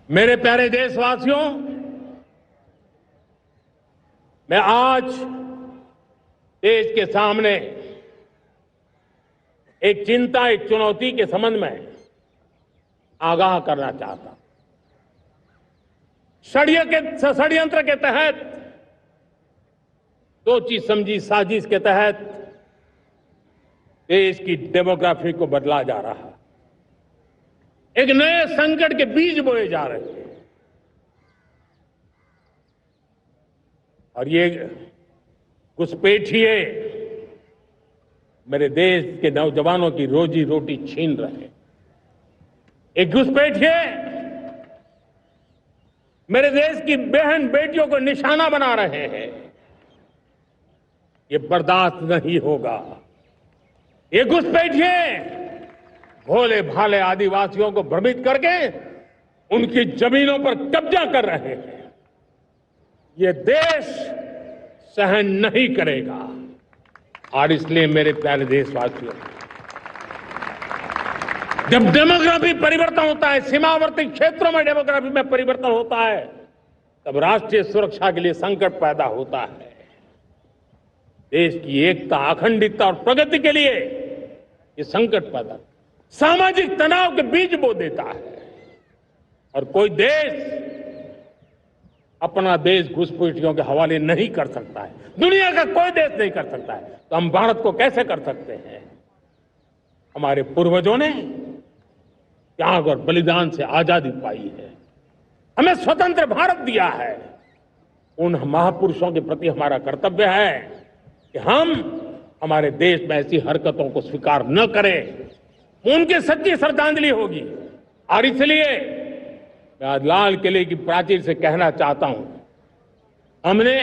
मेरे प्यारे देशवासियों, मैं आज देश के सामने एक चिंता, एक चुनौती के संबंध में आगाह करना चाहता हूं। षड्यंत्र के तहत, सोची समझी साजिश के तहत देश की डेमोग्राफी को बदला जा रहा है। एक नए संकट के बीज बोए जा रहे हैं और ये घुसपैठिए मेरे देश के नौजवानों की रोजी रोटी छीन रहे हैं। एक घुसपैठिए मेरे देश की बहन बेटियों को निशाना बना रहे हैं। ये बर्दाश्त नहीं होगा। ये घुसपैठिए भोले भाले आदिवासियों को भ्रमित करके उनकी जमीनों पर कब्जा कर रहे हैं। ये देश सहन नहीं करेगा। और इसलिए मेरे प्यारे देशवासियों, जब डेमोग्राफी परिवर्तन होता है, सीमावर्ती क्षेत्रों में डेमोग्राफी में परिवर्तन होता है, तब राष्ट्रीय सुरक्षा के लिए संकट पैदा होता है। देश की एकता, अखंडता और प्रगति के लिए ये संकट पैदा, सामाजिक तनाव के बीज बो देता है। और कोई देश अपना देश घुसपैठियों के हवाले नहीं कर सकता है। दुनिया का कोई देश नहीं कर सकता है, तो हम भारत को कैसे कर सकते हैं? हमारे पूर्वजों ने त्याग और बलिदान से आजादी पाई है, हमें स्वतंत्र भारत दिया है। उन महापुरुषों के प्रति हमारा कर्तव्य है कि हम हमारे देश में ऐसी हरकतों को स्वीकार न करें। उनकी सच्ची श्रद्धांजलि होगी। और इसलिए मैं आज लाल किले की प्राचीर से कहना चाहता हूं, हमने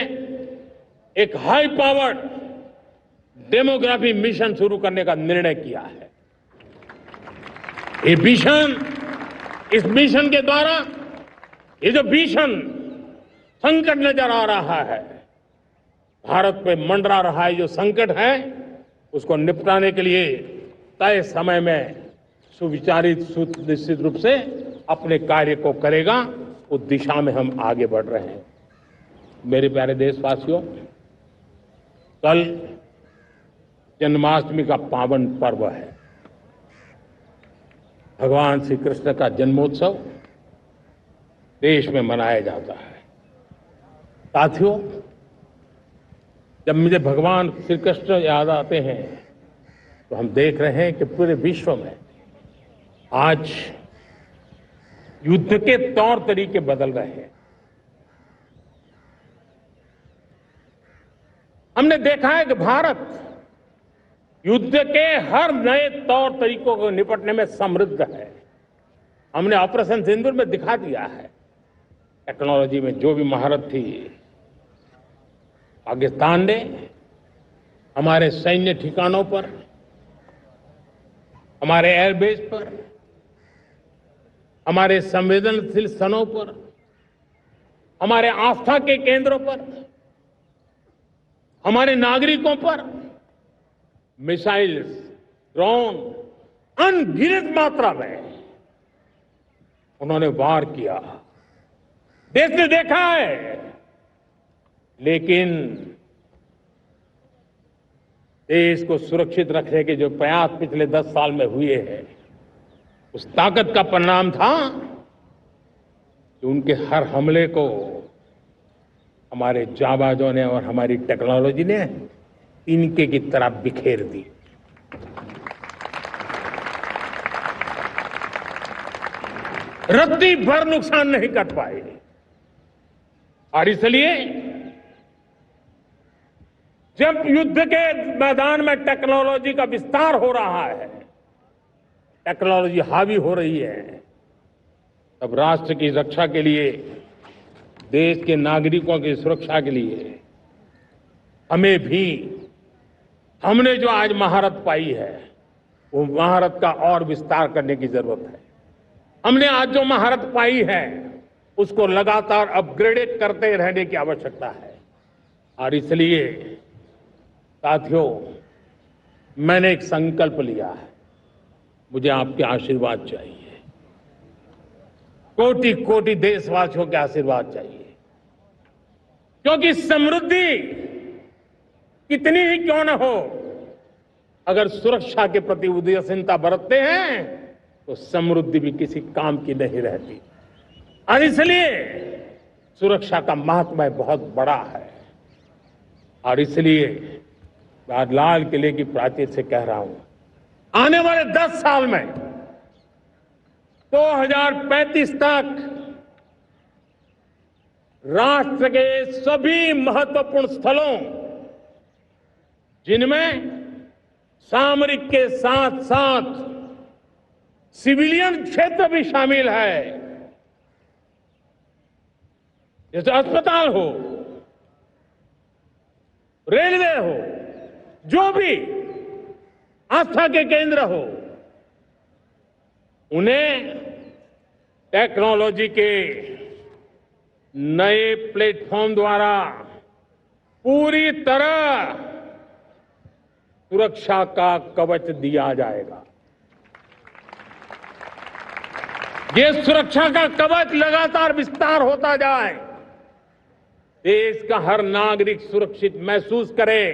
एक हाई पावर्ड डेमोग्राफी मिशन शुरू करने का निर्णय किया है। इस मिशन के द्वारा ये जो भीषण संकट नजर आ रहा है, भारत पे मंडरा रहा है जो संकट है, उसको निपटाने के लिए तय समय में सुविचारित सुनिश्चित रूप से अपने कार्य को करेगा। उस दिशा में हम आगे बढ़ रहे हैं। मेरे प्यारे देशवासियों, कल जन्माष्टमी का पावन पर्व है। भगवान श्री कृष्ण का जन्मोत्सव देश में मनाया जाता है। साथियों, जब मुझे भगवान श्री कृष्ण याद आते हैं तो हम देख रहे हैं कि पूरे विश्व में आज युद्ध के तौर तरीके बदल रहे हैं। हमने देखा है कि भारत युद्ध के हर नए तौर तरीकों को निपटने में समृद्ध है। हमने ऑपरेशन सिंदूर में दिखा दिया है। टेक्नोलॉजी में जो भी महारत थी, पाकिस्तान ने हमारे सैन्य ठिकानों पर, हमारे एयरबेस पर, हमारे संवेदनशील स्थानों पर, हमारे आस्था के केंद्रों पर, हमारे नागरिकों पर मिसाइल्स, ड्रोन अनगिनत मात्रा में उन्होंने वार किया। देश ने देखा है। लेकिन देश को सुरक्षित रखने के जो प्रयास पिछले 10 साल में हुए हैं, उस ताकत का परिणाम था कि उनके हर हमले को हमारे जाबाजों ने और हमारी टेक्नोलॉजी ने तिनके की तरह बिखेर दी। रत्ती भर नुकसान नहीं कर पाए। और इसलिए जब युद्ध के मैदान में टेक्नोलॉजी का विस्तार हो रहा है, टेक्नोलॉजी हावी हो रही है, तब राष्ट्र की रक्षा के लिए, देश के नागरिकों की सुरक्षा के लिए हमें भी, हमने जो आज महारत पाई है, वो महारत का और विस्तार करने की जरूरत है। हमने आज जो महारत पाई है, उसको लगातार अपग्रेडेड करते रहने की आवश्यकता है। और इसलिए साथियों, मैंने एक संकल्प लिया है। मुझे आपके आशीर्वाद चाहिए। कोटि कोटि देशवासियों के आशीर्वाद चाहिए, क्योंकि समृद्धि कितनी ही क्यों न हो, अगर सुरक्षा के प्रति उदासीनता बरतते हैं तो समृद्धि भी किसी काम की नहीं रहती। और इसलिए सुरक्षा का महत्व बहुत बड़ा है। और इसलिए मैं आज लाल किले की प्राचीर से कह रहा हूं, आने वाले 10 साल में 2035 तक राष्ट्र के सभी महत्वपूर्ण स्थलों, जिनमें सामरिक के साथ साथ सिविलियन क्षेत्र भी शामिल है, जैसे अस्पताल हो, रेलवे हो, जो भी आस्था के केंद्र हो, उन्हें टेक्नोलॉजी के नए प्लेटफॉर्म द्वारा पूरी तरह सुरक्षा का कवच दिया जाएगा। ये सुरक्षा का कवच लगातार विस्तार होता जाए, देश का हर नागरिक सुरक्षित महसूस करे।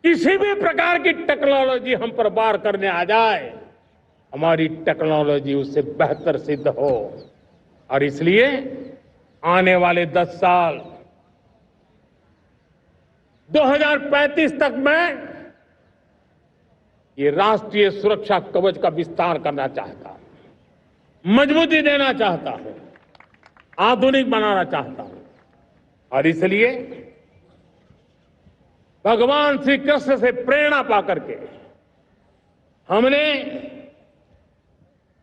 किसी भी प्रकार की टेक्नोलॉजी हम पर वार करने आ जाए, हमारी टेक्नोलॉजी उससे बेहतर सिद्ध हो। और इसलिए आने वाले 10 साल 2035 तक मैं ये राष्ट्रीय सुरक्षा कवच का विस्तार करना चाहता हूं, मजबूती देना चाहता हूं, आधुनिक बनाना चाहता हूं। और इसलिए भगवान श्री कृष्ण से प्रेरणा पाकर के हमने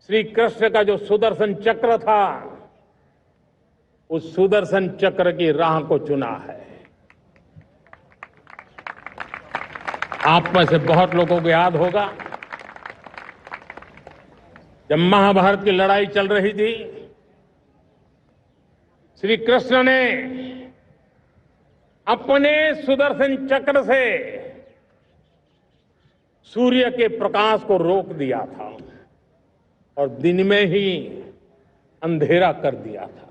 श्री कृष्ण का जो सुदर्शन चक्र था, उस सुदर्शन चक्र की राह को चुना है। आप में से बहुत लोगों को याद होगा, जब महाभारत की लड़ाई चल रही थी, श्री कृष्ण ने अपने सुदर्शन चक्र से सूर्य के प्रकाश को रोक दिया था और दिन में ही अंधेरा कर दिया था।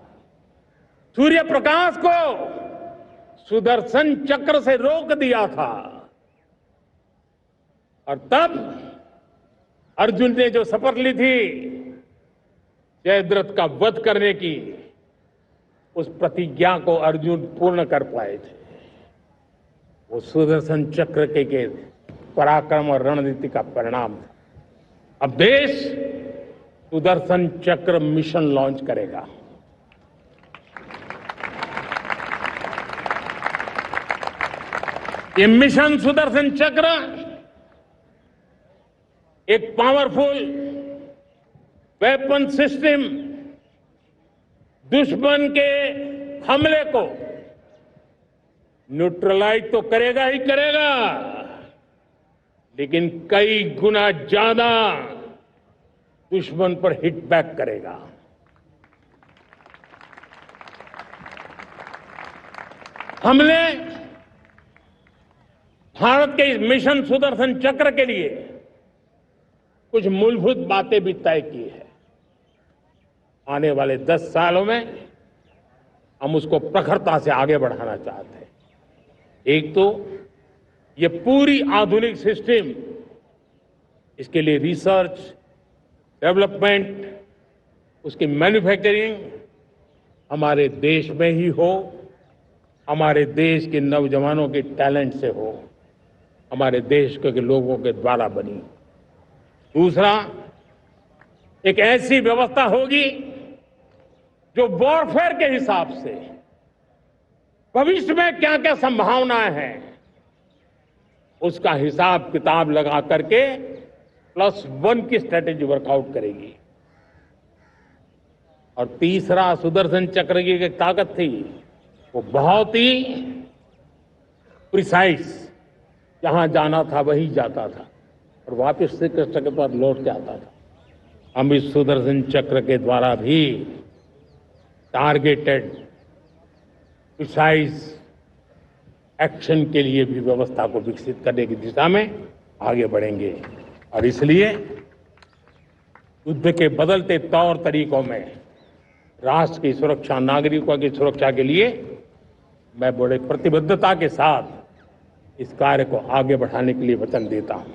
सूर्य प्रकाश को सुदर्शन चक्र से रोक दिया था। और तब अर्जुन ने जो शपथ ली थी जयद्रथ का वध करने की, उस प्रतिज्ञा को अर्जुन पूर्ण कर पाए थे। वो सुदर्शन चक्र के पराक्रम और रणनीति का परिणाम था। अब देश सुदर्शन चक्र मिशन लॉन्च करेगा। ये मिशन सुदर्शन चक्र एक पावरफुल वेपन सिस्टम दुश्मन के हमले को न्यूट्रलाइज तो करेगा ही करेगा, लेकिन कई गुना ज्यादा दुश्मन पर हिट बैक करेगा। हमने भारत के इस मिशन सुदर्शन चक्र के लिए कुछ मूलभूत बातें भी तय की है। आने वाले 10 सालों में हम उसको प्रखरता से आगे बढ़ाना चाहते हैं। एक तो ये पूरी आधुनिक सिस्टम, इसके लिए रिसर्च, डेवलपमेंट, उसकी मैन्युफैक्चरिंग हमारे देश में ही हो, हमारे देश के नौजवानों के टैलेंट से हो, हमारे देश के लोगों के द्वारा बनी। दूसरा, एक ऐसी व्यवस्था होगी जो वॉरफेयर के हिसाब से भविष्य में क्या क्या संभावनाएं हैं, उसका हिसाब किताब लगा करके +1 की स्ट्रेटेजी वर्कआउट करेगी। और तीसरा, सुदर्शन चक्र की एक ताकत थी, वो बहुत ही प्रिसाइज, जहां जाना था वहीं जाता था और वापस श्री कृष्ण के पास लौट के आता था। हम इस सुदर्शन चक्र के द्वारा भी टारगेटेड प्रिसाइज एक्शन के लिए भी व्यवस्था को विकसित करने की दिशा में आगे बढ़ेंगे। और इसलिए युद्ध के बदलते तौर तरीकों में राष्ट्र की सुरक्षा, नागरिकों की सुरक्षा के लिए मैं बड़े प्रतिबद्धता के साथ इस कार्य को आगे बढ़ाने के लिए वचन देता हूं।